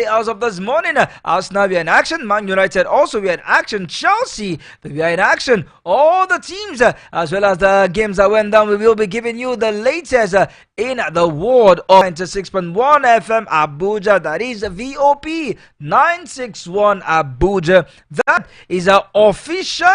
As of this morning, Arsenal we are in action, Man United also we are in action, Chelsea we are in action, all the teams as well as the games that went down. We will be giving you the latest in the world of 96.1 FM Abuja, that is VOP 961 Abuja. That is our official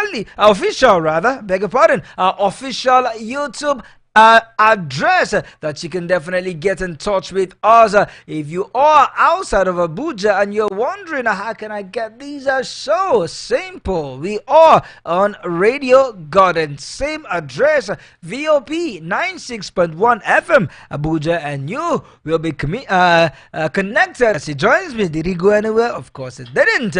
official YouTube address that you can definitely get in touch with us. If you are outside of Abuja and you're wondering how can I get these, so simple. We are on Radio Garden, same address, VOP 96.1 FM Abuja, and you will be connected. As he joins me, did he go anywhere? Of course it didn't.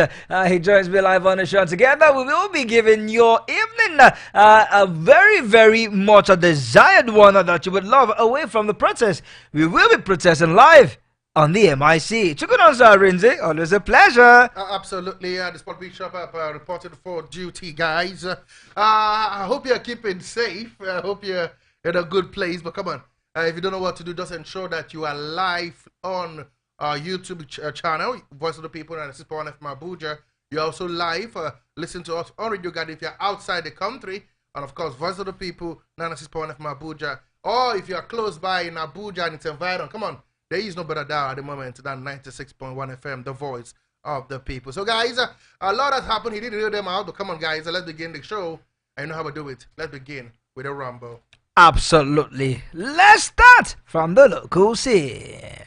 He joins me live on the show. Together we will be giving your evening a very, very much a desired one that you would love. Away from the protest, we will be protesting live on the MIC. Chukunonza Rinze, always a pleasure. Absolutely. The Sport Bishop reported for duty, guys. I hope you're keeping safe. I hope you're in a good place. But come on, if you don't know what to do, just ensure that you are live on our YouTube channel, Voice of the People, and Sister from Abuja. You're also live. Listen to us on Radio Garden if you're outside the country. And of course, Voice of the People, 96.1 from Abuja. Or if you're close by in Abuja and its environment, come on, there is no better dial at the moment than 96.1 FM, the Voice of the People. So guys, a lot has happened. He didn't read them out, but come on guys, let's begin the show. I know how we do it. Let's begin with a rumble. Absolutely. Let's start from the local scene.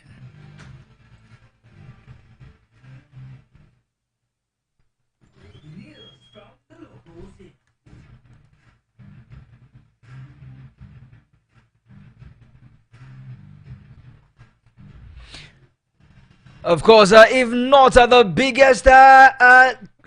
Of course, if not the biggest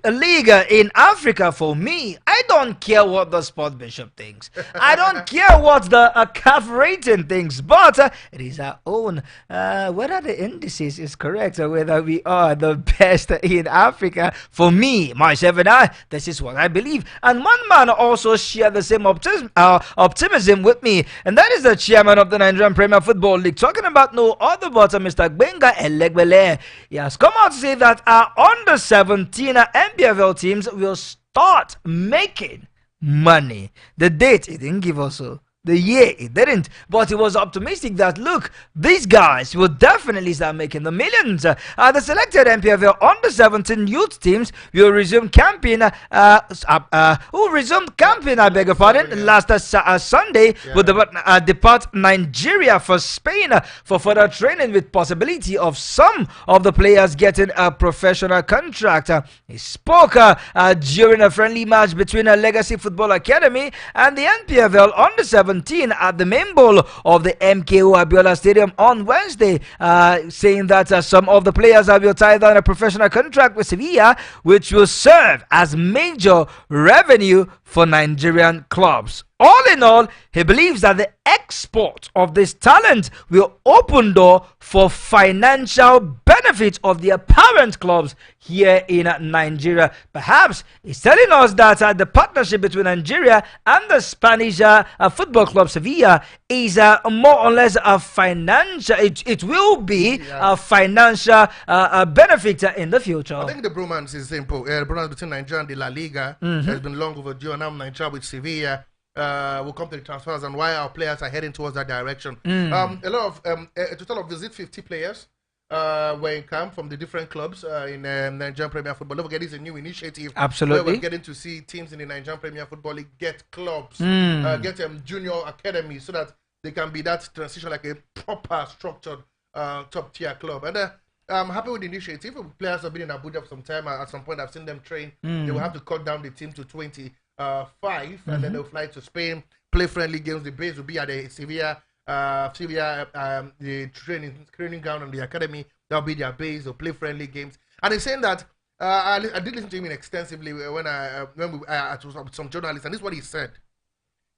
league in Africa for me, I don't care what the Sport Bishop thinks. I don't care what the CAF rating thinks, but it is our own. Whether the indices is correct or whether we are the best in Africa, for me, myself and I, this is what I believe. And one man also shared the same optimism with me, and that is the chairman of the Nigerian Premier Football League, talking about no other but Mr. Gbenga Elegbele. He has come out to say that our under 17 NPFL teams will start making money. The date he didn't give us, the year it didn't, but he was optimistic that look, these guys will definitely start making the millions. The selected NPFL under 17 youth teams will resume camping. Who resumed camping? I beg your pardon. Last Sunday, would depart Nigeria for Spain for further training, with possibility of some of the players getting a professional contract. He spoke during a friendly match between a Legacy Football Academy and the NPFL under 17 at the main bowl of the MKO Abiola Stadium on Wednesday, saying that some of the players will tie down a professional contract with Sevilla, which will serve as major revenue for Nigerian clubs. All in all, he believes that the export of this talent will open door for financial benefit of the apparent clubs here in Nigeria. Perhaps he's telling us that the partnership between Nigeria and the Spanish football club Sevilla is more or less a financial. It will be a financial benefit in the future. I think the bromance is simple. The bromance between Nigeria and the La Liga has been long overdue, and now Nigeria with Sevilla. We'll come to the transfers and why our players are heading towards that direction. A total of 50 players were in camp from the different clubs in Nigerian Premier Football. Don't forget, it's a new initiative. Absolutely. Where we're getting to see teams in the Nigerian Premier Football League get clubs, get junior academies, so that they can be that transition like a proper structured top tier club. And I'm happy with the initiative. Players have been in Abuja for some time. At some point, I've seen them train. They will have to cut down the team to 25, and then they'll fly to Spain, play friendly games. The base will be at the Sevilla, the training ground and the academy. That'll be their base. They'll play friendly games. And he's saying that I did listen to him extensively when we with some journalists, and this is what he said.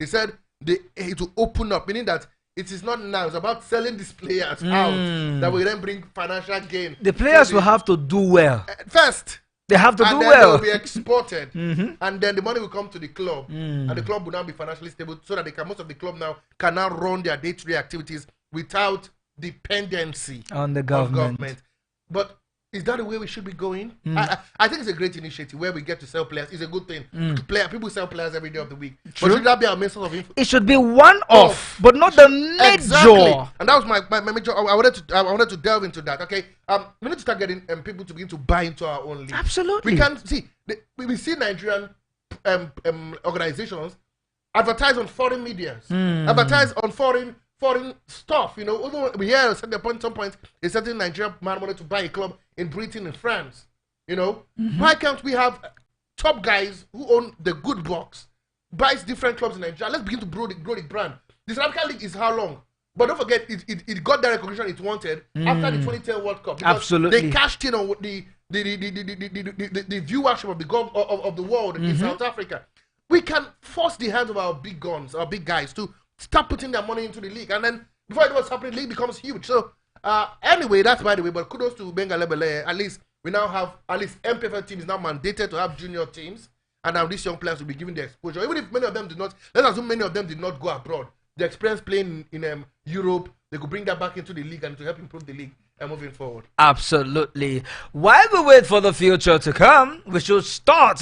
He said it will open up, meaning that it is not now. It's about selling these players out that will then bring financial gain. The players will have to do well first. They have to do and then well. They will be exported, and then the money will come to the club, and the club will now be financially stable, so that most of the club now can now run their day-to-day activities without dependency on the government. But Is that the way we should be going? I think it's a great initiative where we get to sell players. It's a good thing. People sell players every day of the week. True. But should that be our main source of info? It should be one-off, but not the major. Exactly. And that was my major. I wanted to delve into that. Okay. We need to start getting people to begin to buy into our own league. Absolutely. We can see. We see Nigerian organizations advertise on foreign medias, advertise on foreign stuff. You know, although we hear at some point a certain Nigerian man wanted to buy a club in Britain and France. You know, why can't we have top guys who own the good box buys different clubs in Nigeria? Let's begin to grow the brand. The South African League is how long? But don't forget, it got the recognition it wanted after the 2010 World Cup. Absolutely. They cashed in on the viewership of the world in South Africa. We can force the hands of our big guns, our big guys, to start putting their money into the league. And then before it was happening, the league becomes huge. So anyway, that's by the way. But kudos to Benga Lebele. At least we now have, at least MPFL team is now mandated to have junior teams. And now these young players will be given the exposure. Even if many of them did not, let's assume many of them did not go abroad. The experience playing in Europe, they could bring that back into the league and to help improve the league and moving forward. Absolutely. While we wait for the future to come, we should start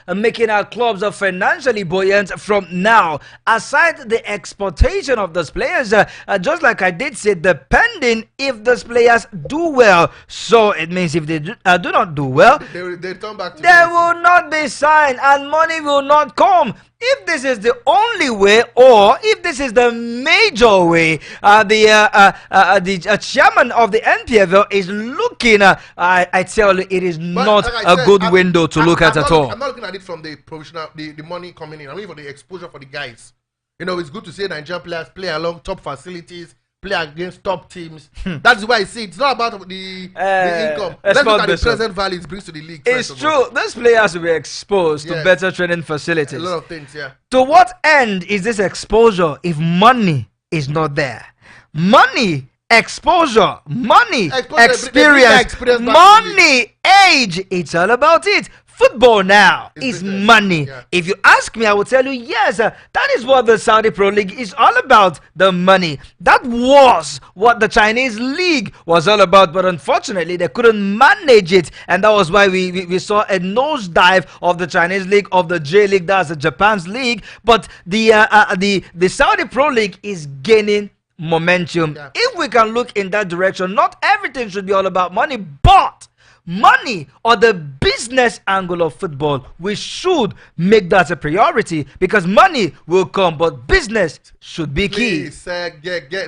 making our clubs financially buoyant from now. Aside the exportation of those players, just like I did say, depending if those players do well. So it means if they do not do well, they turn back to they will not be signed and money will not come. If this is the only way, or if this is the major way, the chairman of the NPFL is looking. I tell you, it is not a good window to look at all. I'm not looking at it from the provisional, the money coming in. I mean, for the exposure for the guys. You know, it's good to see Nigerian players play along top facilities, play against top teams. That's why I see it's not about the income. Let's look at the present value it brings to the league. It's true. Those players will be exposed to better training facilities. A lot of things, yeah. To what end is this exposure if money is not there? Money, exposure, money, experience, money, age. It's all about it. Football now is money. Yeah. If you ask me, I will tell you, yes, that is what the Saudi Pro League is all about, the money. That was what the Chinese League was all about, but unfortunately, they couldn't manage it, and that was why we saw a nosedive of the Chinese League, of the J League, that's the Japan's league, but the Saudi Pro League is gaining momentum. Yeah. If we can look in that direction, not everything should be all about money, but money or the business angle of football, we should make that a priority, because money will come, but business should be key. Please,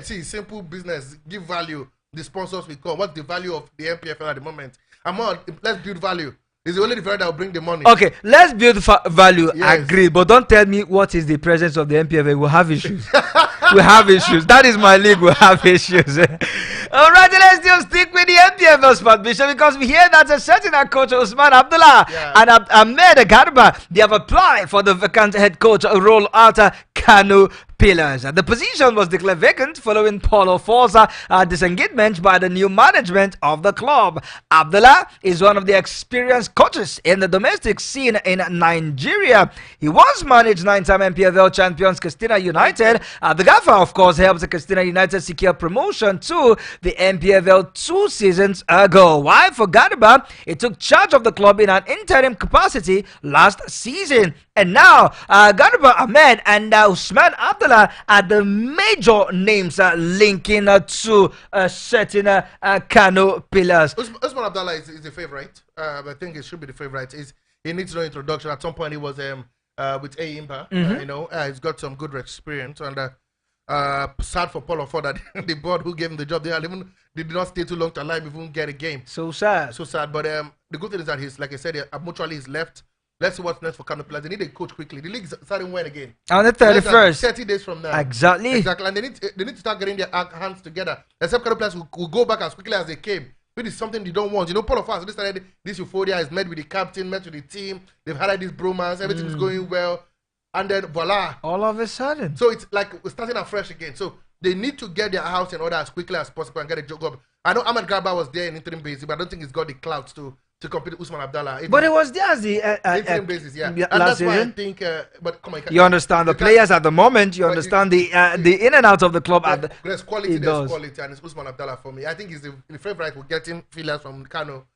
see, simple business, give value. The sponsors will come. What's the value of the MPFL at the moment? Let's build value. It's only the value that will bring the money. Okay, let's build value. Yes. Agree, but don't tell me what is the presence of the MPFL. We'll have issues. We have issues. That is my league. We'll have issues. All right, let's still stick with the MPFL spot, Bishop, because we hear that a certain coach Usman Abdullah and Ahmed Garba, they have applied for the vacant head coach role at Kano Pillars. The position was declared vacant following Paulo Forza disengagement by the new management of the club. Abdullah is one of the experienced coaches in the domestic scene in Nigeria. He once managed 9-time MPFL champions Castina United. The gaffer, of course, helped Castina United secure promotion to the MPFL 2 seasons ago. While for Garba, he took charge of the club in an interim capacity last season. And now, Garba Ahmed and Usman Abdullah are the major names linking to certain Kano Pillars. Usman Abdullah is the favorite. I think it should be the favorite. He needs no introduction. At some point, he was with Ayimba. You know, he's got some good experience. And sad for Paulo for that the board who gave him the job, they did not stay too long to allow him even get a game. So sad. But the good thing is that he's, like I said, mutually he's left. Let's see what's next for Kano Pillars. They need a coach quickly. The league's starting when again? On the 31st. 30 days from now. Exactly. And they need to start getting their hands together. Except Kano Pillars will go back as quickly as they came. Which is something you don't want. You know, Paul of us, this euphoria is met with the captain, met with the team. They've had this bromance. Everything is going well. And then, voila. All of a sudden. So it's like we're starting afresh again. So they need to get their house in order as quickly as possible and get a job. I know Ahmed Garba was there in interim basis, but I don't think he's got the clouds to to compete with Usman Abdallah. But it was there as the interim basis, yeah. And last that's why I season. think, but come on, You understand the players at the moment. You understand the in and out of the club. There's quality, and it's Usman Abdallah for me. I think he's the favorite. We're getting feelers from Kano.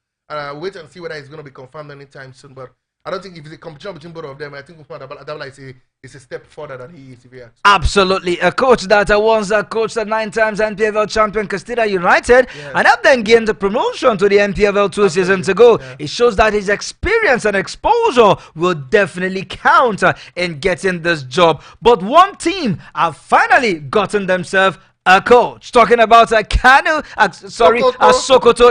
Wait and see whether he's going to be confirmed anytime soon. But I don't think if it's a competition between both of them, I think Usman Abdallah is a step further than he is. If you ask. Absolutely. A coach that once coached the 9 times NPFL champion Castilla United and have then gained the promotion to the NPFL 2 seasons ago. Yeah. It shows that his experience and exposure will definitely count in getting this job. But one team have finally gotten themselves a coach. Talking about Sokoto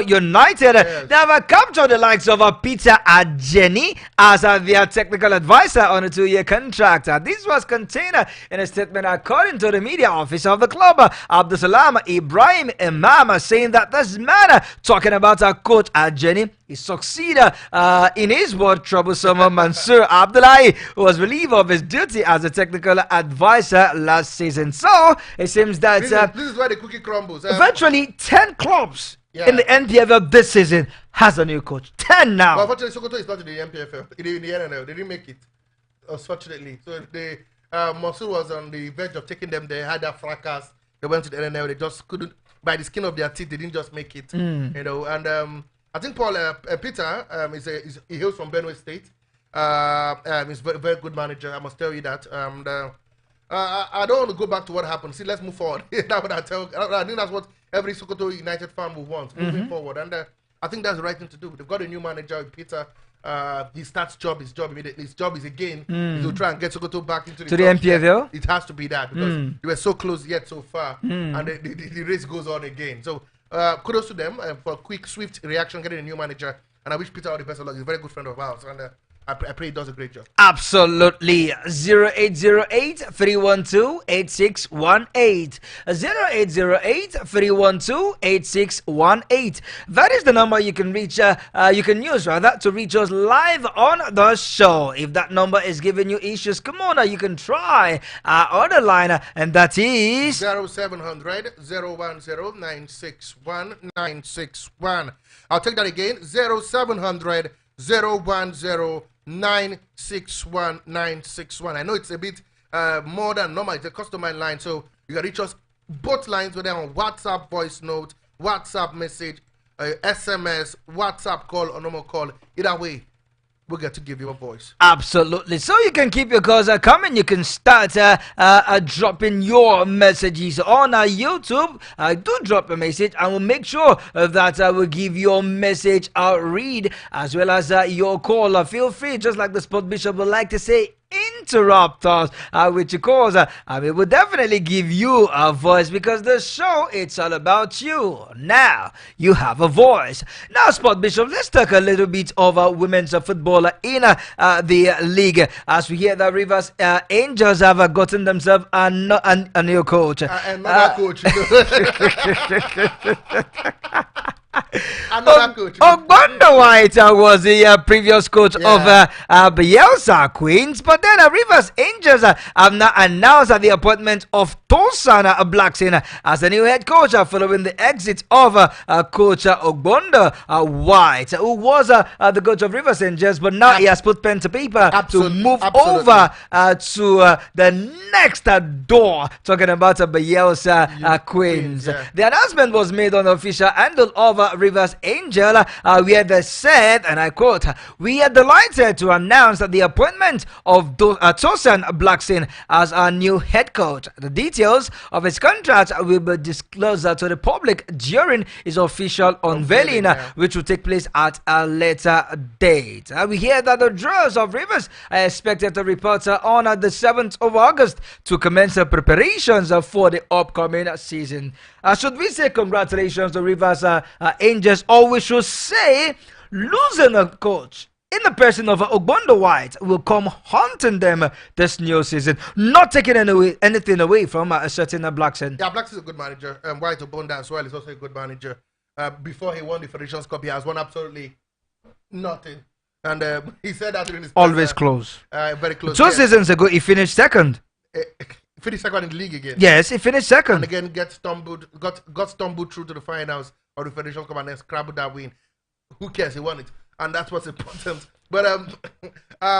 United. Yes. They have captured the likes of Peter Ajeni as their technical advisor on a 2-year contract. This was contained in a statement according to the media office of the club. Abdusalam Ibrahim Imam saying that this man, talking about coach Ajeni, he succeeded in his word troublesome Mansour Abdullahi, who was relieved of his duty as a technical advisor last season. So it seems that this is where the cookie crumbles. Virtually 10 clubs in the NPFL this season has a new coach. 10 now. But unfortunately, Sokoto is not in the NPFL. In the NNL, they didn't make it, unfortunately. So Mansour was on the verge of taking them. They had that fracas. They went to the NNL. They just couldn't, by the skin of their teeth, they didn't just make it. You know, and I think Peter he hails from Benue State. He's a very good manager. I must tell you that. I don't want to go back to what happened. See, let's move forward. That's what I think that's what every Sokoto United fan will want, moving forward. And I think that's the right thing to do. They've got a new manager, Peter. He starts his job immediately. His job is again to try and get Sokoto back into the NPFL. It has to be that because they were so close yet so far, and the race goes on again. So kudos to them for a quick, swift reaction, getting a new manager. And I wish Peter all the best of luck. He's a very good friend of ours, and I pray he does a great job. Absolutely. 0808-312-8618. 0808-312-8618. That is the number you can reach. You can use to reach us live on the show. If that number is giving you issues, come on, you can try our other line, and that is 0700 010 961 961. I'll take that again. 0700 010 961 961. I know it's a bit more than normal. It's a customer line, so you can reach us both lines, whether on WhatsApp voice note, WhatsApp message, SMS, WhatsApp call, or normal call. Either way, we'll get to give you a voice. Absolutely. So you can keep your calls coming. You can start dropping your messages on YouTube. Do drop a message, and we'll make sure that I will give your message a read as well as your call. Feel free, just like the Sport Bishop would like to say, interrupt us with your calls. We will definitely give you a voice because the show, it's all about you. Now you have a voice. Now, Sport Bishop, let's talk a little bit of women's football in the league, as we hear that Rivers Angels have gotten themselves a new coach. Another coach. Another coach. Ogbondo White was the previous coach of Bielsa Queens, but then Rivers Angels have now announced the appointment of Tosan Blackson as the new head coach following the exit of coach Ogbondo White, who was the coach of Rivers Angels, but now he has put pen to paper to move over to the next door, talking about Bielsa Queens. The announcement was made on the official handle of Rivers Angel, where they said, and I quote, "We are delighted to announce the appointment of Tosan Blackson as our new head coach. The details of his contract will be disclosed to the public during his official unveiling, which will take place at a later date." We hear that the Drawers of Rivers are expected to report on the 7th of August to commence preparations for the upcoming season. Should we say congratulations to Rivers Angels, or we should say losing a coach in the person of Ogbondo White will come haunting them this new season, not taking anything away from a certain Blackson? Yeah, Blackson's a good manager. White Ogbondo as well is also a good manager. Before he won the Federations Cup, he has won absolutely nothing. And he said that during his always close. Very close. 2 seasons ago, he finished second. Finished second in the league again. Yes, he finished second. And again, got stumbled through to the finals of the Federation Cup and then scrabbled that win. Who cares? He won it. and that's what's important. But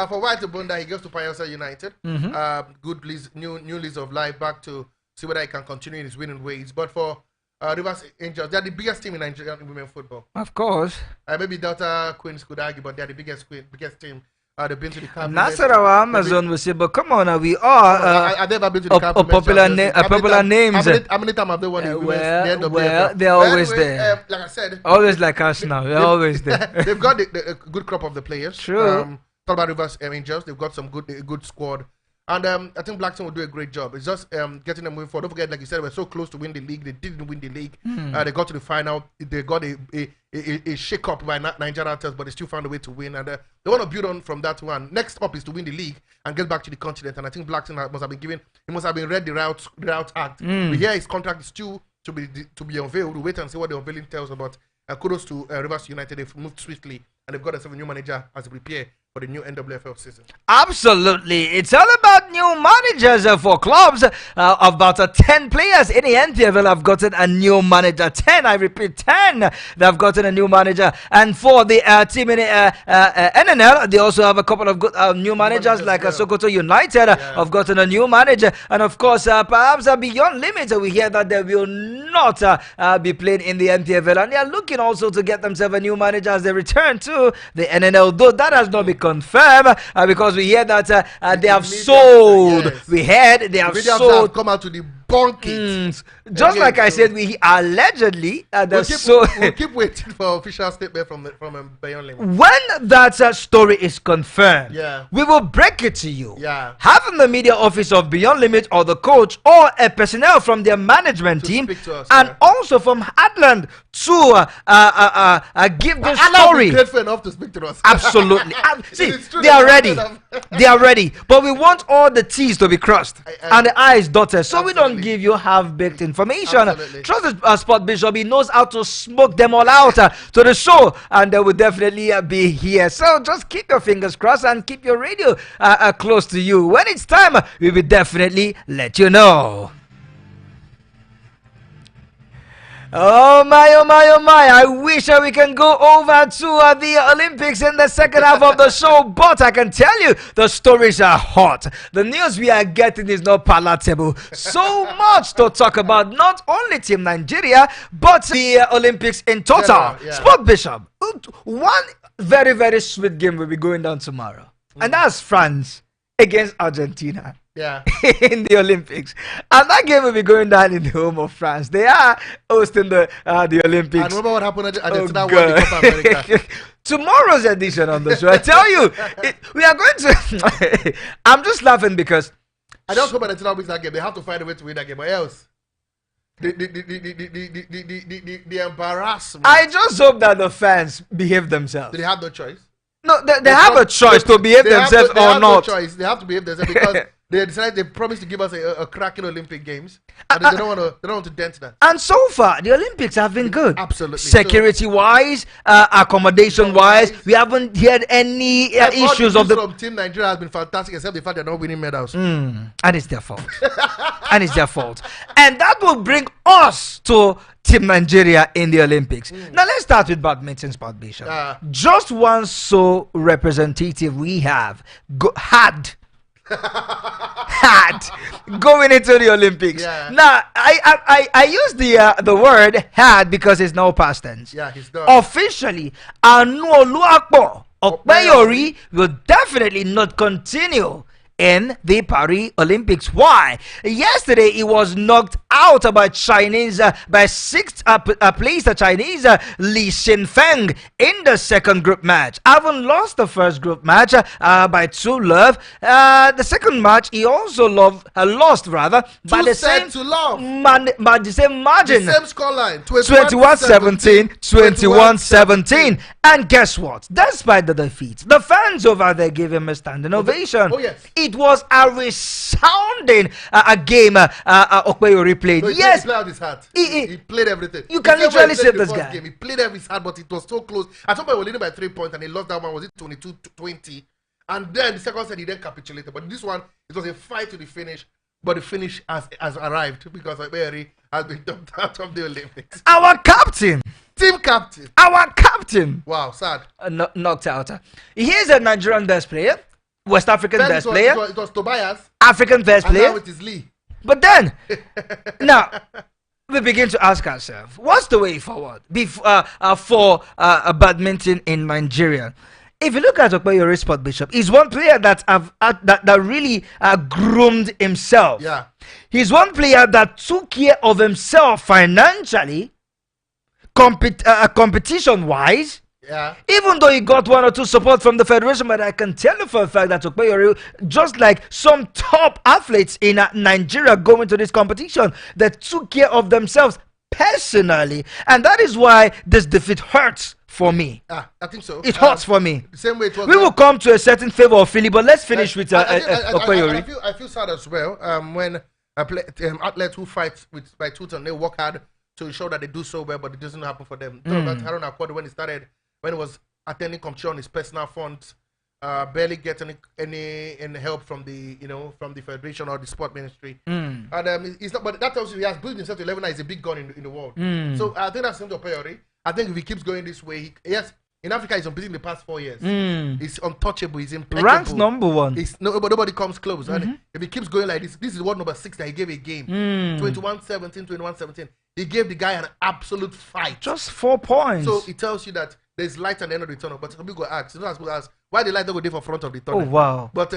for White Bunda, he goes to Pioneer United. Good lease, new lease of life, back to see whether he can continue in his winning ways. But for Rivers Angels, they're the biggest team in Nigerian women football. Of course. Maybe Delta Queens could argue, but they're the biggest team. They've been to the camp. Nasarawa, Amazon will say, but come on, we are. Have they ever been to the camp? Popular names. How many times have they won the well, they're always there. Like I said, always like us now. They're always there. They've got a good crop of the players. True. Talk about Rivers Angels. They've got some good squad. And I think Blackstone will do a great job. It's just getting them moving forward. Don't forget, like you said, we're so close to win the league. They didn't win the league. They got to the final. They got a shake-up by Nigeria Test, but they still found a way to win. And they want to build on from that one. Next up is to win the league and get back to the continent. And I think Blackstone must have been read the route act. We hear his contract is due to be unveiled. We'll wait and see what the unveiling tells about. Kudos to Rivers United. They've moved swiftly and they've got a new manager as they prepare for the new NWFL season. Absolutely. It's all about new managers for clubs. About 10 players in the NPFL have gotten a new manager. 10, I repeat, 10 they've gotten a new manager. And for the team in NNL, they also have a couple of good new managers like Sokoto United have gotten a new manager. And of course, perhaps beyond limits, we hear that they will not be playing in the NPFL. And they are looking also to get themselves a new manager as they return to the NNL. Though that has not been confirmed because we hear that they have sold. Yes. We heard they have sold. Come out to the bunkers. Just like I said, we allegedly we'll keep waiting for official statement from Beyond Limit. When that story is confirmed, we will break it to you. Having the media office of Beyond Limit or the coach or a personnel from their management team and also from Adland to give the story. Grateful enough to speak to us. Absolutely. See, they are ready. They are ready. But we want all the T's to be crossed and the I's dotted. So we don't give you half-baked information. Absolutely. Trust the Sport Bishop. He knows how to smoke them all out to the show, and they will definitely be here. So just keep your fingers crossed and keep your radio close to you. When it's time, we will definitely let you know. Oh my, oh my, oh my. I wish we can go over to the Olympics in the second half of the show, but I can tell you the stories are hot. The news we are getting is not palatable. So much to talk about, not only Team Nigeria, but the Olympics in total. Sport Bishop, one very, very sweet game will be going down tomorrow, and that's France against Argentina. In the Olympics, and that game will be going down in the home of France. They are hosting the Olympics. And remember what happened at Argentina won the Copa America. Tomorrow's edition on the show, I tell you, we are going to. I'm just laughing because I don't hope Argentina wins that game. They have to find a way to win that game, or else the embarrassment. I just hope that the fans behave themselves. They have no choice. No, they have a choice to behave themselves or not. No choice. They have to behave themselves because. They promised to give us a cracking Olympic Games. And they don't want to dent that. And so far, the Olympics have been good. Absolutely. Security-wise, accommodation-wise, we haven't heard any issues of the from Team Nigeria has been fantastic, except the fact they're not winning medals. And it's their fault. And it's their fault. And that will bring us to Team Nigeria in the Olympics. Now let's start with badminton, Sport Bishop. Just one so representative we had going into the Olympics. Now I use the word had because it's now past tense. He's done. Officially, Anu Oluwapo Okpeyori will definitely not continue in the Paris Olympics. Why? Yesterday he was knocked out by Chinese by sixth place Chinese Li Xinfeng in the second group match. Having lost the first group match by 2-love, the second match he also lost by the same margin, the same scoreline, 21-17, 21-17. And guess what? Despite the defeat, the fans over there gave him a standing ovation. Oh yes. It was a resounding game Okpeyori played. No, yes, he played out his heart. He played everything. You can literally say this guy. Game. He played every heart, but it was so close. I thought we were leading by 3 points, and he lost that one. Was it 22-20? And then the second set he then capitulated. But this one, it was a fight to the finish. But the finish has arrived because Okpeyori has been dumped out of the Olympics. Our captain. Team captain. Our captain. Wow, sad. Knocked out. Here's a Nigerian best player, West African Then best player, It was Tobias. African best And player. now it is Lee. But then, now, we begin to ask ourselves, what's the way forward for badminton in Nigeria? If you look at Okpeyori Sport Bishop, he's one player that that really groomed himself. Yeah. He's one player that took care of himself financially, competition-wise. Yeah. Even though he got one or two support from the federation, but I can tell you for a fact that Okpeyori, just like some top athletes in Nigeria going to this competition, they took care of themselves personally, and that is why this defeat hurts for me. I think so. It hurts for me. The same way it was. We will come to a certain favor of Philly, but let's finish with Okpeyori. I feel sad as well when athletes who fight by tooth and they work hard to show that they do so well, but it doesn't happen for them. Aaron Accord, when he was attending competition on his personal funds, barely get any help from the federation or the sport ministry. And it's not, but that tells you he has built himself to 11 and he's a big gun in the world. So I think that's something to priority. I think if he keeps going this way, yes, in Africa he's unbeaten in the past 4 years. He's untouchable. He's impeccable. Ranked number one. Nobody comes close. And if he keeps going like this is what number 6 that he gave a game. 21-17, 21-17. He gave the guy an absolute fight. Just 4 points. So it tells you that there's light at the end of the tunnel. But some people ask, why the light don't go there for front of the tunnel? Oh wow! But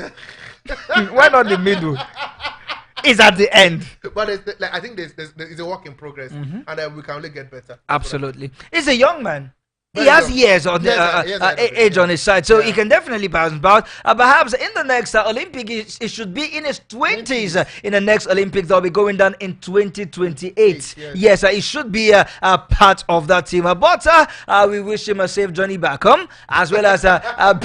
why not the middle? It's at the end. But I think there's a work in progress, and we can only get better. Absolutely, he's a young man. He Very has young. years on age on his side, so he can definitely bounce back. Perhaps in the next Olympic, it should be in his 20s. In the next Olympics, they'll be going down in 2028. Yes, it should be a part of that team. But we wish him a safe journey back home, as well as a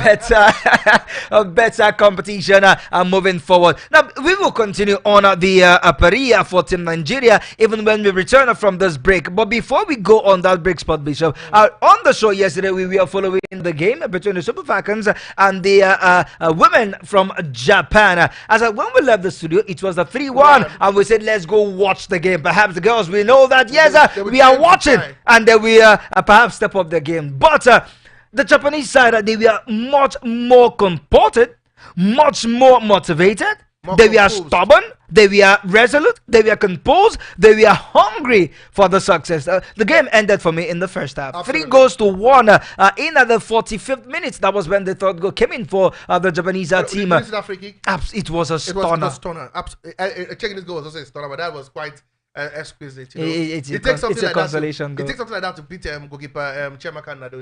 better competition moving forward. Now, we will continue on the Paria for Team Nigeria, even when we return from this break. But before we go on that break, Spot Bishop, on the show yesterday, we were following the game between the Super Falcons and the women from Japan. When we left the studio, it was a 3-1, and we said, let's go watch the game. Perhaps the girls will know that, yes, we are watching, and they will perhaps step up the game. But the Japanese side, they were much more comported, much more motivated. They were stubborn, they were resolute, they were composed, they were hungry for the success. The game ended for me in the first half. Absolutely. 3-1 in the 45th minute. That was when the third goal came in for the Japanese team. It was a stunner. Checking this goal was also a stunner, but that was quite exquisite. It's a consolation goal. It takes something like that to beat goalkeeper Chiamaka Nado.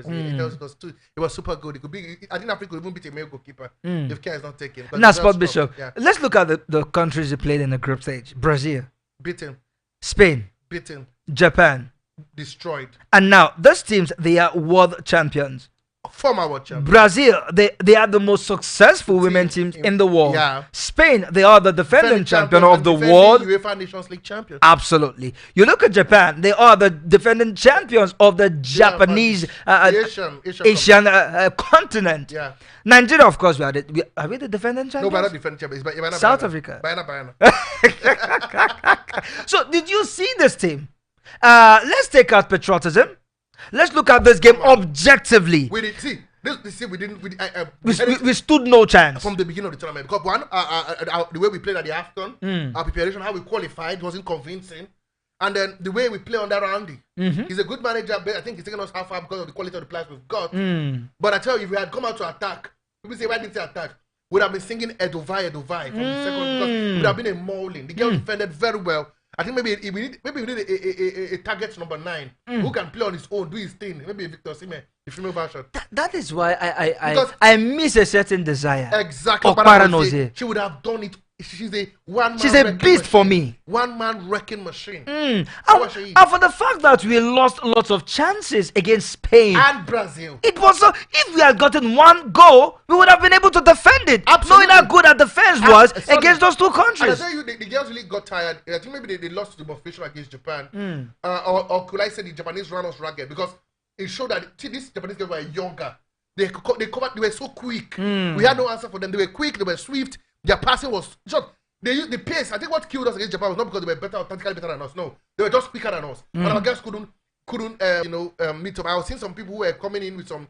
It was super good. It could be. I think Africa could even beat a male goalkeeper if care is not taken. Now, Sport Bishop, let's look at the countries he played in the group stage. Brazil, beaten. Spain, beaten. Japan, destroyed. And now those teams, they are world champions. Former world champions. Brazil, they are the most successful women teams in the world. Yeah. Spain, they are the defending champion of the world. UEFA Nations League champion. Absolutely. You look at Japan, they are the defending champions of the Japanese Asian continent. Yeah. Nigeria, of course, are we the defending champions? No, we're not defending champions. South Africa. Bayana. So, did you see this team? Let's take out patriotism. Let's look at this game objectively. We did see. We stood no chance from the beginning of the tournament because the way we played at the AFCON, our preparation, how we qualified, wasn't convincing, and then the way we play under Andy, he's a good manager. But I think he's taken us half far because of the quality of the players we've got. But I tell you, if we had come out to attack, people say, why didn't they attack? We'd have been singing Edovai from the second because it would have been a mauling. The girl defended very well. I think maybe we need a target number 9 who can play on his own, do his thing. Maybe Victor Osimhen, the female version. That is why I miss a certain desire. Exactly. She would have done it. She's a one-man. She's a beast for me. One-man wrecking machine. And for the fact that we lost lots of chances against Spain and Brazil, it was if we had gotten one goal, we would have been able to defend it. Absolutely. Knowing how good our defense was against those two countries. And I tell you, the girls really got tired. I think maybe they lost to the motivation against Japan, or could I say the Japanese ran us ragged because it showed that these Japanese girls were younger. They covered. They were so quick. We had no answer for them. They were quick. They were swift. Their passing was just They used the pace. I think what killed us against Japan was not because they were better or tactically better than us. No, they were just quicker than us. And our guys couldn't meet up. I was seeing some people who were coming in with some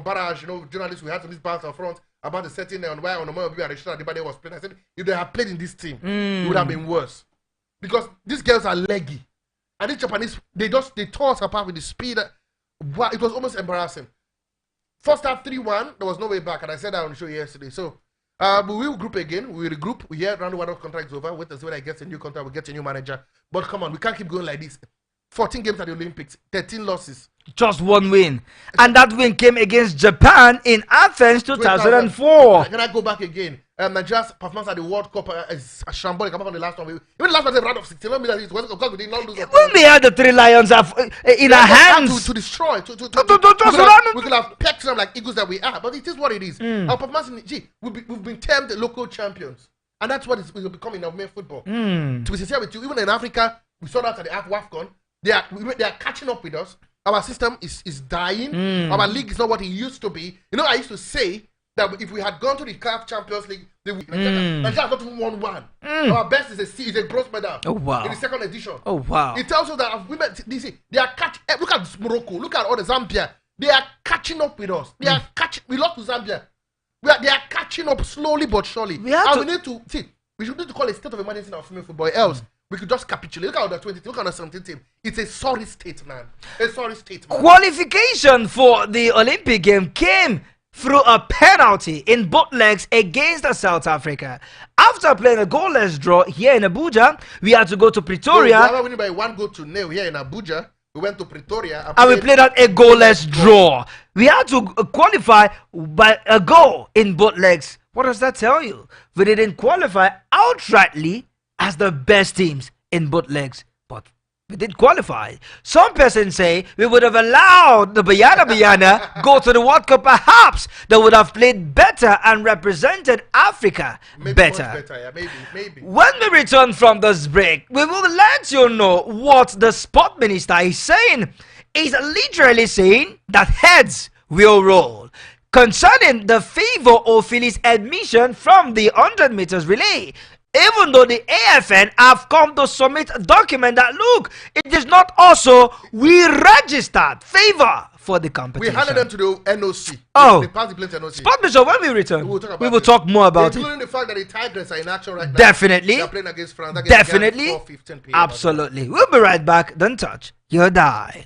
barrage. Journalists we had some these bars up front about the setting on why on the moment and everybody was playing. I said if they had played in this team, it would have been worse because these girls are leggy, and these Japanese they tore us apart with the speed. Wow, it was almost embarrassing. First half 3-1, there was no way back, and I said that on the show yesterday. So, we will group again. We will regroup. We hear round one of contract is over. Wait and see when I get a new contract. We get a new manager. But come on, we can't keep going like this. 14 games at the Olympics, 13 losses. Just one win. And that win came against Japan in Athens 2004. Can I go back again? Nigeria's performance at the World Cup is shambolic. Come on, the last one. Even the last one, the round of 16 meters, because we did not lose. When we had the three lions in our hands to destroy, to run. we could have pecked them like eagles that we are, but it is what it is. Our performance, we've been termed local champions, and that's what we're becoming in American football. To be sincere with you, even in Africa, we saw that at the AFCON. They are catching up with us. Our system is dying. Our league is not what it used to be. I used to say that if we had gone to the CAF Champions League, Nigeria has not even won one. Our best is a bronze medal. Oh wow! In the second edition. Oh wow! It tells you that women, they are catching. Look at Morocco. Look at all the Zambia. They are catching up with us. They are catching. We lost to Zambia. They are catching up slowly but surely. We need to see. We should need to call a state of emergency in our female football. Else. We could just capitulate. Look at the 20. Look at the 17 team. It's a sorry state, man. A sorry state. Man. Qualification for the Olympic game came through a penalty in both legs against South Africa. After playing a goalless draw here in Abuja, we had to go to Pretoria. We were winning by 1-0 here in Abuja. We went to Pretoria and we played out a goalless draw. We had to qualify by a goal in both legs. What does that tell you? We didn't qualify outrightly as the best teams in both legs, but we did qualify. Some persons say we would have allowed the Bayana go to the World Cup. Perhaps they would have played better and represented Africa better. Yeah, maybe. When we return from this break, we will let you know what the sport minister is saying. He's literally saying that heads will roll concerning the favor of Philly's admission from the 100 meters relay. Even though the AFN have come to submit a document that, look, it is not also, we registered favor for the competition. We handed them to the NOC. Oh. They passed the plane to NOC. Sport Bishop, when we return, we will talk more about including the fact that the Tigers are in action right now. Definitely. They are playing against France. Definitely. 4:15 p.m. Absolutely. We'll be right back. Don't touch your dial.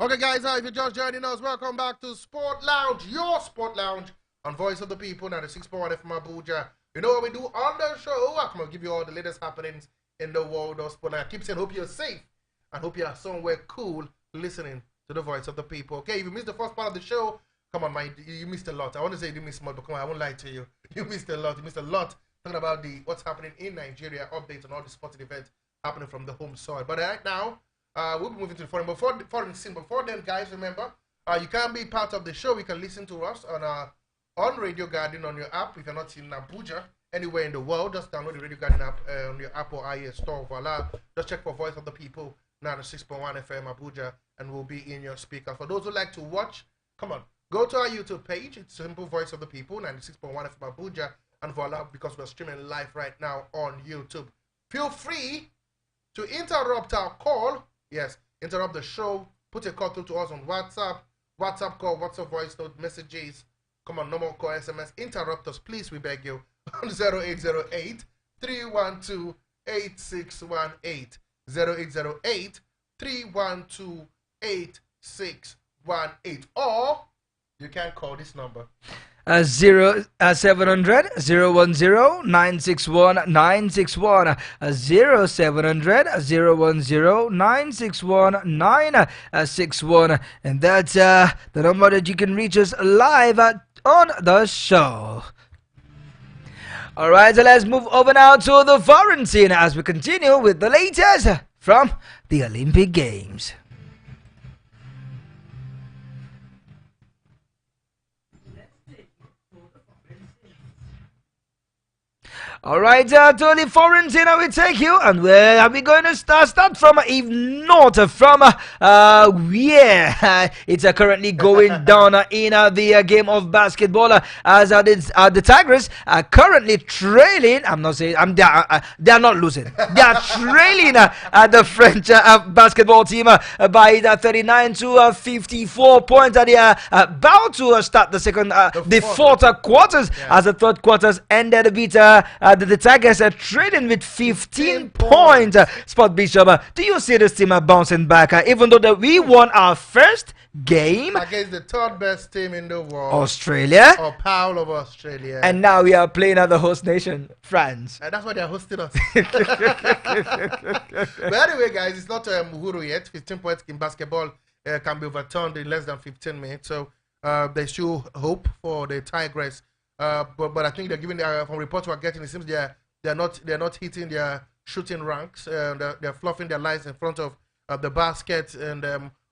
Okay, guys, if you're just joining us, welcome back to Sport Lounge, your Sport Lounge on Voice of the People, 96.1 FM Abuja. You know what we do on the show? I'm going to give you all the latest happenings in the world of sport. I keep saying, hope you're safe and hope you're somewhere cool listening to the Voice of the People. Okay, if you missed the first part of the show, come on, man, you missed a lot. I want to say you didn't miss much, but come on, I won't lie to you. You missed a lot. You missed a lot talking about what's happening in Nigeria, updates on all the sporting events happening from the home soil. But right now, we'll be moving to the foreign scene. Before then, guys, remember, you can be part of the show. You can listen to us on Radio Garden on your app. If you're not in Abuja, anywhere in the world, just download the Radio Garden app on your Apple iOS store. Voila. Just check for Voice of the People, 96.1 FM Abuja, and we'll be in your speaker. For those who like to watch, come on, go to our YouTube page. It's Simple Voice of the People, 96.1 FM Abuja, and voila, because we're streaming live right now on YouTube. Feel free to interrupt our call. Yes, interrupt the show. Put a call through to us on WhatsApp call, WhatsApp voice note, messages. Come on, normal call, SMS. Interrupt us, please, we beg you. On 0808 312 8618. 0808 312 8618. Or you can call this number. 700 010 961 961 0700 010 961 961, and that's the number that you can reach us live on the show. Alright, so let's move over now to the foreign scene as we continue with the latest from the Olympic Games. Alright, to the foreign scene we take you, and where are we going to start from? If not from it's currently going down in the game of basketball, as the Tigers are currently trailing. I'm not saying they are not losing. They are trailing the French basketball team by 39 to 54 points. They are about to start the fourth quarters, as the third quarters ended with the Tigers are trailing with 15 points. Spot Bishop, do you see this team bouncing back? Even though we won our first game against the third best team in the world, Australia, or Paul of Australia, and now we are playing at the host nation, France. And that's why they're hosting us. But anyway, guys, it's not Uhuru yet. 15 points in basketball can be overturned in less than 15 minutes. So there's still hope for the Tigers. But I think they're giving from reports we're getting, it seems they're not hitting their shooting ranks. They're fluffing their lines in front of the basket, and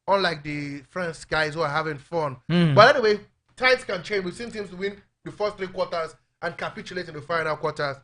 unlike the French guys who are having fun. But anyway, tides can change. We've seen teams win the first three quarters and capitulate in the final quarters.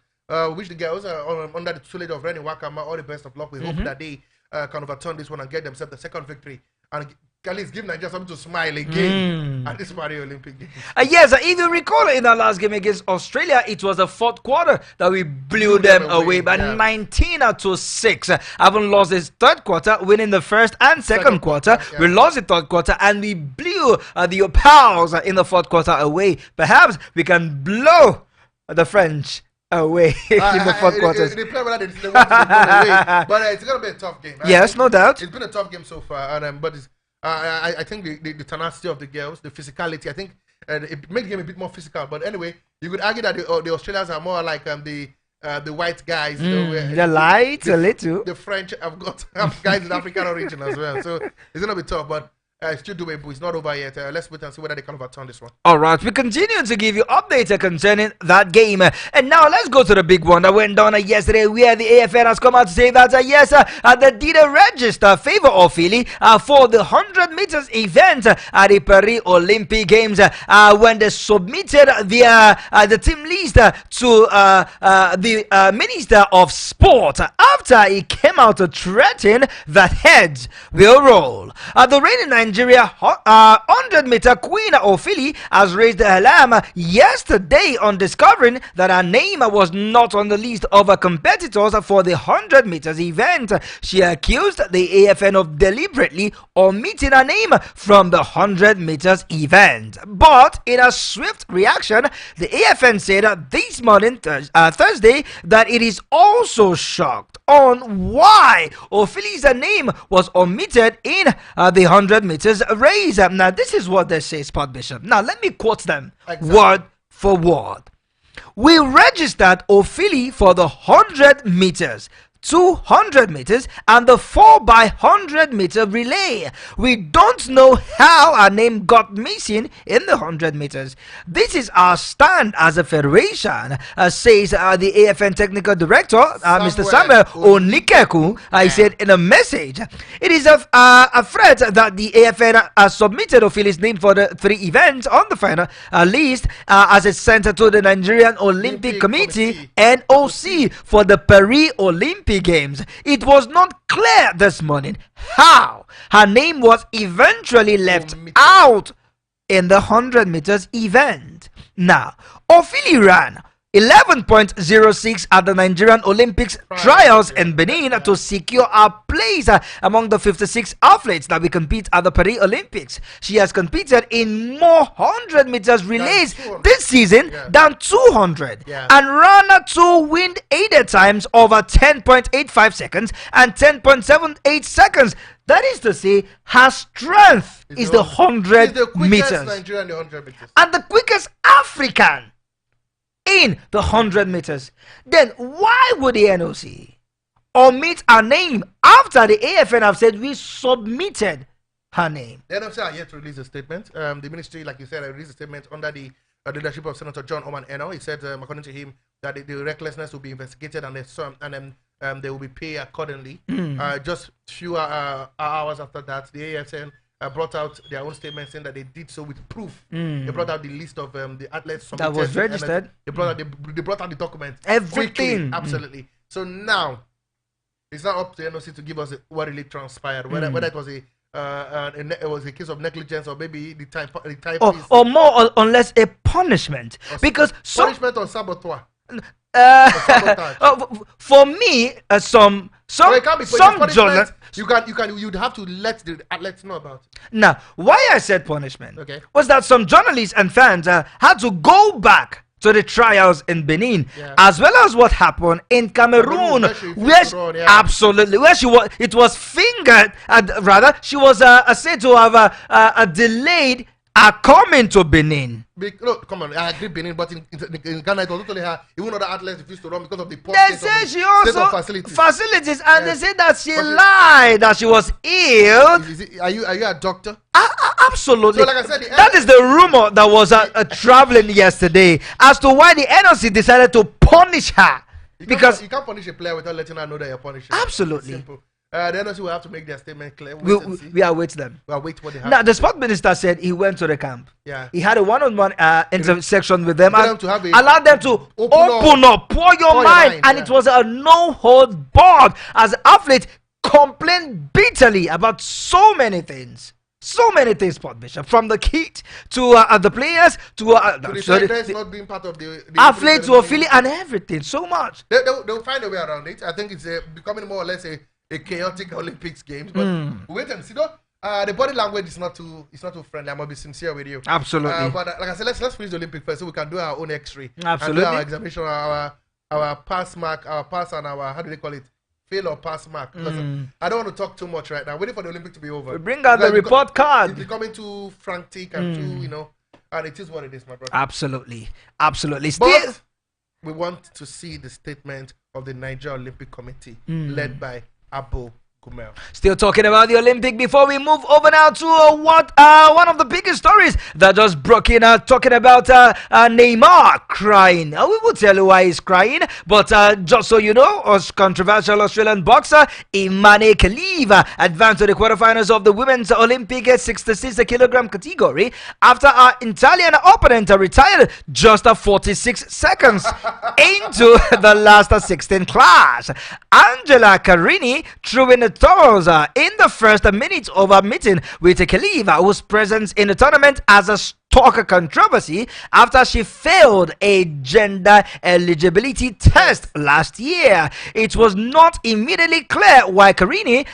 Which the girls are under the tutelage of Rennie Wakama, all the best of luck. We hope that they can overturn this one and get themselves the second victory, and at least give Nigeria something to smile again at this Paris Olympic Games. Yes, if you recall, in our last game against Australia, it was the fourth quarter that we blew them away by 19 to 6. Haven't lost this third quarter, winning the first and second quarter. We lost the third quarter, and we blew the Pals in the fourth quarter away. Perhaps we can blow the French away in the fourth quarter. They play whether they want to be away, but it's going to be a tough game. Yes, no doubt. It's been a tough game so far, and but it's, I think the tenacity of the girls, the physicality, I think it makes the game a bit more physical. But anyway, you could argue that the Australians are more like the white guys. You know, they're light a little. The French have got guys in African origin as well, so it's going to be tough. But it's still doable. It's not over yet. Let's wait and see whether they can overturn this one. All right, we continue to give you updates concerning that game. And now let's go to the big one that went down yesterday, where the AFN has come out to say that they did register favor of Philly for the 100 meters event at the Paris Olympic Games when they submitted the team list to the Minister of Sport after he came out to threaten that heads will roll. The reigning Nigeria 100-meter queen Ophili has raised the alarm yesterday on discovering that her name was not on the list of competitors for the 100 meters event. She accused the AFN of deliberately omitting her name from the 100 meters event. But in a swift reaction, the AFN said this morning, Thursday, that it is also shocked on why Ophili's name was omitted in the 100 meters meters race. Now, this is what they say, Sport Bishop. Now, let me quote them word for word. We registered Ophili for the 100 meters, 200 meters, and the 4x100 meter relay. We don't know how our name got missing in the 100 meters. This is our stand as a federation, says the AFN technical director, Mr. Samuel Onikeku. He said in a message, it is a threat that the AFN submitted Ophili's name for the 3 events on the final list as it's sent to the Nigerian Olympic Committee, NOC, for the Paris Olympic Games. It was not clear this morning how her name was eventually left out in the 100 meters event. Now, Ophili ran 11.06 at the Nigerian Olympics trials in Benin to secure a place among the 56 athletes that will compete at the Paris Olympics. She has competed in more 100 meters relays this season than 200 and ran 2 wind aided times over 10.85 seconds and 10.78 seconds. That is to say, her strength is the 100 meters. Nigerian, the 100 meters. And the quickest African in the 100 meters. Then why would the NOC omit her name after the AFN have said we submitted her name? The NOC are yet to release a statement. The ministry, like you said, released a statement under the leadership of Senator John Oman Eno. He said, according to him, that the recklessness will be investigated and they will be paid accordingly. Just few hours after that, the AFN brought out their own statement saying that they did so with proof. They brought out the list of the athletes that was registered. They brought out the documents. Everything. Absolutely. So now it's not up to the NOC to give us what really transpired. Whether it was it was a case of negligence or maybe the time or more or less a punishment, because punishment or saboteur. For me, some journalists, you'd have to let the athletes know about it. Now, why I said punishment was that some journalists and fans had to go back to the trials in Benin, as well as what happened in Cameroon, absolutely, where it was fingered, rather she was said to have delayed coming to Benin. Look, come on, I agree Benin, but in Ghana it was totally her. Even other athletes refused to run because of the poor she also facilities, and they said that she lied, that she was ill. Are you a doctor? Absolutely. So like I said, that is the rumor that was traveling yesterday as to why the NOC decided to punish her. Because you can't punish a player without letting her know that you're punishing. Absolutely. Simple. The NOC will have to make their statement clear. We are waiting them. We are waiting what they have. Now, the sport minister said he went to the camp. Yeah. He had a one-on-one intersection with them and allowed allowed them to open up, pour your mind. And it was a no-hold barred as athletes complained bitterly about so many things. So many things, Sport Bishop, from the kit to the players to the not being part of the athletes to Ophili and everything. So much. They'll find a way around it. I think it's becoming more or less a chaotic Olympics games. But wait and see. The body language is not too friendly. I must be sincere with you. Absolutely. But like I said, let's finish the Olympics first so we can do our own X-ray. Absolutely. And do our examination, our pass mark, our pass and our, how do they call it? Fail or pass mark. I don't want to talk too much right now. Waiting for the Olympics to be over. We bring out the report card. It's becoming too frantic and too, and it is what it is, my brother. Absolutely. But we want to see the statement of the Niger Olympic Committee led by Abo Gumel. Still talking about the Olympic before we move over now to one of the biggest stories that just broke in, talking about Neymar crying. We will tell you why he's crying, but just so you know, controversial Australian boxer Imane Khalifa advanced to the quarterfinals of the women's Olympic 66 kilogram category after our Italian opponent retired just 46 seconds into the last 16 class. Angela Carini threw in the toes in the first minute of a meeting with Khalifa, whose presence in the tournament as a talk controversy after she failed a gender eligibility test last year. It was not immediately clear why Karini,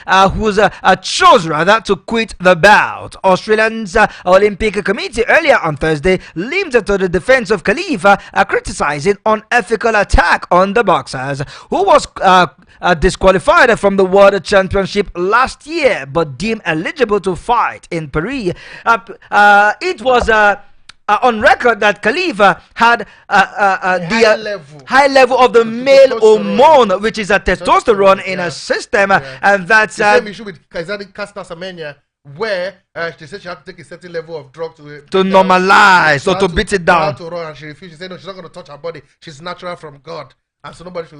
chose rather to quit the bout. Australian's Olympic Committee earlier on Thursday limped to the defense of Khalifa, criticizing unethical attack on the boxers, who was disqualified from the World Championship last year but deemed eligible to fight in Paris. It was on record that Khalifa had the high level of the male hormone, which is a testosterone in her system, and that's the same issue with Caster Semenya, where she said she had to take a certain level of drug to normalize or to beat it down. To run, and she refused. She said no, she's not going to touch her body. She's natural from God, and so nobody should,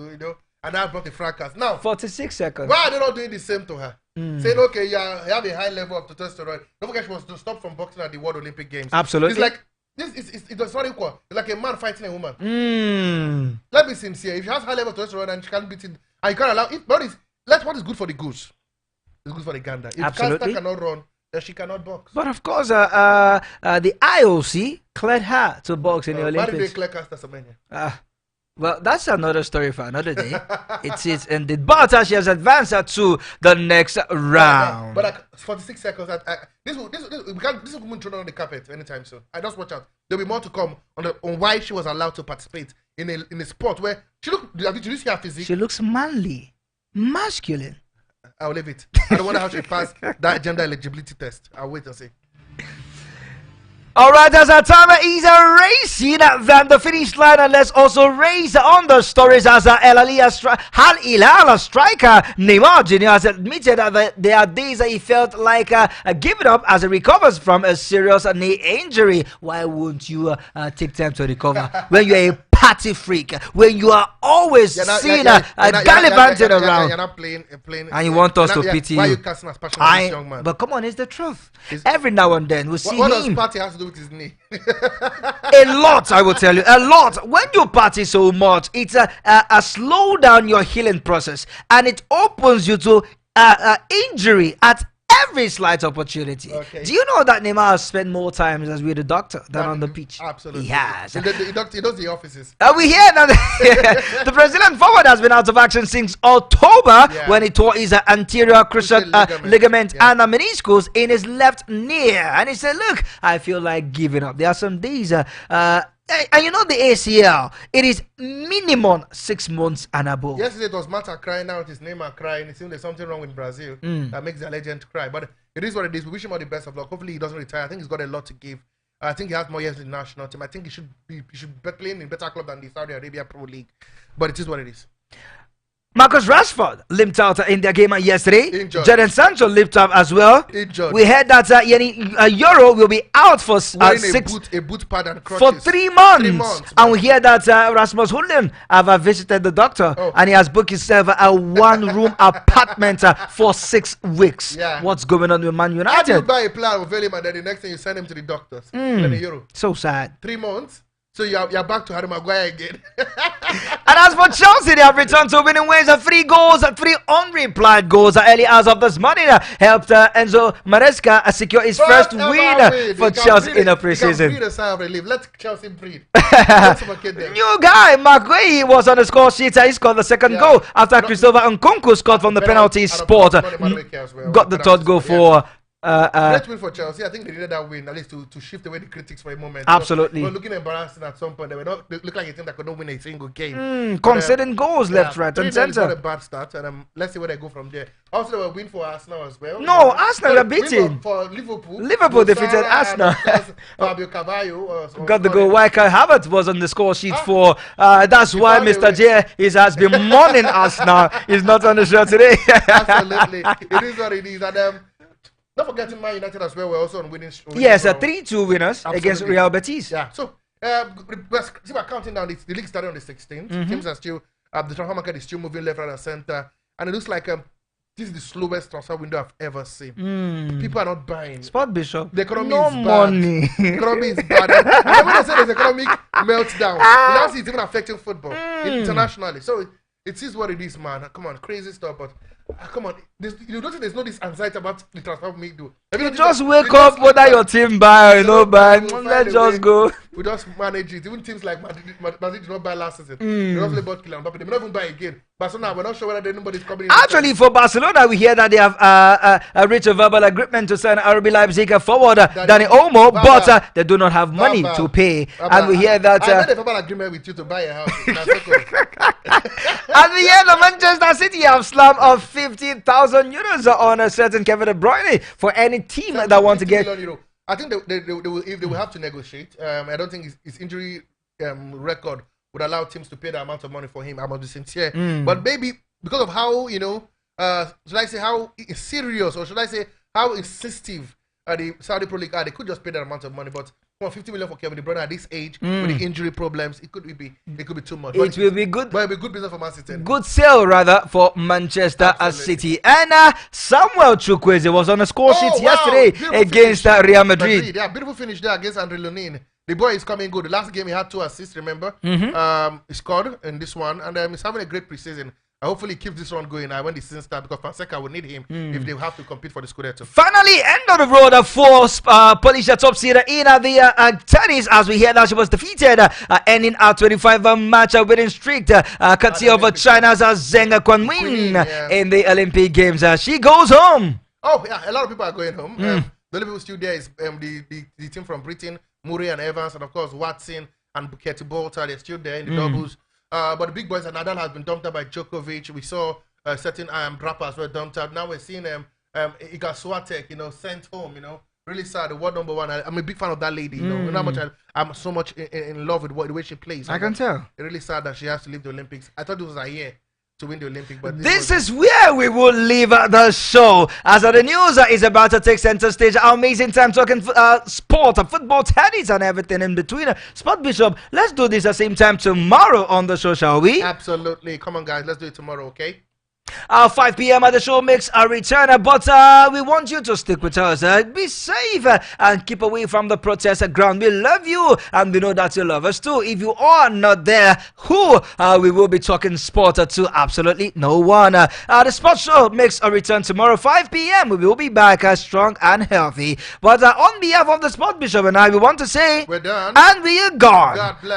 And that brought the fracas. Now, 46 seconds. Why are they not doing the same to her? Saying, okay, you have a high level of testosterone. Don't forget, she was to stop from boxing at the World Olympic Games. Absolutely. It's like, it's not equal. It's like a man fighting a woman. Let me be sincere. If she has high level of testosterone and she can't beat it, and you can't allow it, what is good for the goose is good for the gander. If Caster cannot run, then she cannot box. But of course, the IOC cleared her to box in the Olympics. Why did they clear Caster Semenya? Well, that's another story for another day. It's ended. But she has advanced to the next round. But 46 seconds. This woman thrown on the carpet anytime soon. I just watch out. There'll be more to come on why she was allowed to participate in a sport where she look. Did you see her physique? She looks manly, masculine. I'll leave it. I don't wonder how she passed that gender eligibility test. I'll wait and see. Alright, as our timer is racing than the finish line, and let's also race on the stories as Al Hilal striker Neymar Jr. has admitted that there are days that he felt like giving up as he recovers from a serious knee injury. Why won't you take time to recover when you're a party freak, when you are always seen gallivanting around? You're not playing, and you want us to pity you. Why are you casting as passionate as this young man? But come on, it's the truth. Every now and then we see what him. does party have to do with his knee? A lot, I will tell you, a lot. When you party so much, it's a slow down your healing process, and it opens you to injury at every slight opportunity. Okay. Do you know that Neymar has spent more time with the doctor than on the pitch? Absolutely. He has. He does the offices. We hear that the Brazilian forward has been out of action since October when he tore his anterior cruciate ligament and a meniscus in his left knee. And he said, look, I feel like giving up. There are some days and you know the ACL, it is minimum 6 months and above. Yesterday it was Mata crying, now it is Neymar crying. It seems there's something wrong with Brazil that makes the legend cry. But it is what it is. We wish him all the best of luck. Hopefully he doesn't retire. I think he's got a lot to give. I think he has more years in the national team. I think he should be playing in better club than the Saudi Arabia Pro League. But it is what it is. Marcus Rashford limped out in their game yesterday. Jadon Sancho limped up as well. Injured. We heard that Euro will be out for a boot pad and crutches. For 3 months. And we hear that Rasmus Højlund have visited the doctor and he has booked himself a one-room apartment for 6 weeks. Yeah. What's going on with Man United? How do you buy a player of him and then the next thing you send him to the doctors? Euro. So sad. 3 months. So you're back to Harry Maguire again. And as for Chelsea, they have returned to winning ways of 3 goals, 3 unreplied goals early as of this morning. Helped Enzo Maresca secure his first win for Chelsea in a preseason. Breathe a sigh of relief. Let Chelsea breathe. New guy, McGuay was on the score sheet. He scored the second goal after Christopher Nkunku scored from the penalty spot. Got the third goal for... great win for Chelsea. I think they needed that win at least to shift away the critics for a moment. Absolutely. They were looking embarrassing at some point. They look like a team that could not win a single game. Conceding goals left, right, and centre. Not a bad start, and let's see where they go from there. Also, they were win for Arsenal as well. No, Arsenal were beaten. For Liverpool. Liverpool defeated Arsenal. Fabio Carvalho got the goal. Why Kai Havertz was on the score sheet for. That's why Mr. J has been mourning Arsenal. He's not on the show today. Absolutely, it is what it is, and not forgetting Man United as well. We're also on winning. Yes, 3-2 winners against Real Betis. Yeah. So we're counting down. The league started on the 16th. Teams are still the transfer market is still moving left, right, and center, and it looks like this is the slowest transfer window I've ever seen. People are not buying. Sport Bishop. The economy no is bad. Money. The economy is bad. And when I say there's economic meltdown, you now see it's even affecting football internationally. So it is what it is, man. Come on, crazy stuff, but Come on, you don't think there's no this anxiety about the transfer we do. You just wake up whether your team buy or no buy. Let's just go. We just manage it. Even teams like Madrid did not buy last season. They just bought Kylian Mbappe. They may not even buy again. Barcelona, we're not sure whether anybody's coming in. Actually, for Barcelona, we hear that they have reached a verbal agreement to sign RB Leipzig forward Dani Olmo, but they do not have money to pay. And we hear that. I made a verbal agreement with you to buy a house. And we hear that Manchester City have slammed of 50,000 euros on a certain Kevin De Bruyne for any team that want to get. I think they will, if they will have to negotiate. I don't think his injury record would allow teams to pay the amount of money for him. I must be sincere, but maybe because of how should I say how serious, or should I say how insistive the Saudi Pro League are, they could just pay that amount of money. But 50 million for Kevin De Bruyne at this age with the injury problems, it could be too much. It will be good. But it'll be good business for Man City. Good sale rather for Manchester City. And Samuel Chukwueze was on the score sheet yesterday against Real Madrid. Yeah, beautiful finish there against Andre Lunin. The boy is coming good. The last game he had 2 assists. Remember, he scored in this one, and he's having a great preseason. Hopefully, keep this one going when the season starts, because Fonseca will need him if they have to compete for the Scudetto. Finally, end of the road for Polish top seed in the tennis, as we hear that she was defeated, ending our 25 match winning streak, courtesy of China's Zheng Guanyin in the Olympic Games. She goes home. Oh, yeah, a lot of people are going home. The only people still there is the team from Britain, Murray and Evans, and of course Watson and Buketi Bolter. They're still there in the doubles. But the big boys, and Nadal has been dumped out by Djokovic. We saw certain rappers were dumped out. Now we're seeing Iga Swiatek, sent home. Really sad. The world number 1. I'm a big fan of that lady. You know how much I'm so much in love with the way she plays. I can tell. It's really sad that she has to leave the Olympics. I thought it was a year to win the Olympics, but this is where we will leave the show, as the news is about to take center stage. Our amazing time talking sport, football, tennis, and everything in between. Sport Bishop, let's do this at the same time tomorrow on the show, shall we? Absolutely. Come on, guys. Let's do it tomorrow, okay? 5 p.m. at the show makes a return, but we want you to stick with us. Be safe and keep away from the protest ground. We love you, and we know that you love us too. If you are not there, we will be talking sport to absolutely no one. The sports show makes a return tomorrow, 5 p.m. We will be back strong and healthy. But on behalf of the Sport Bishop and I, we want to say, we're done and we are gone. God bless.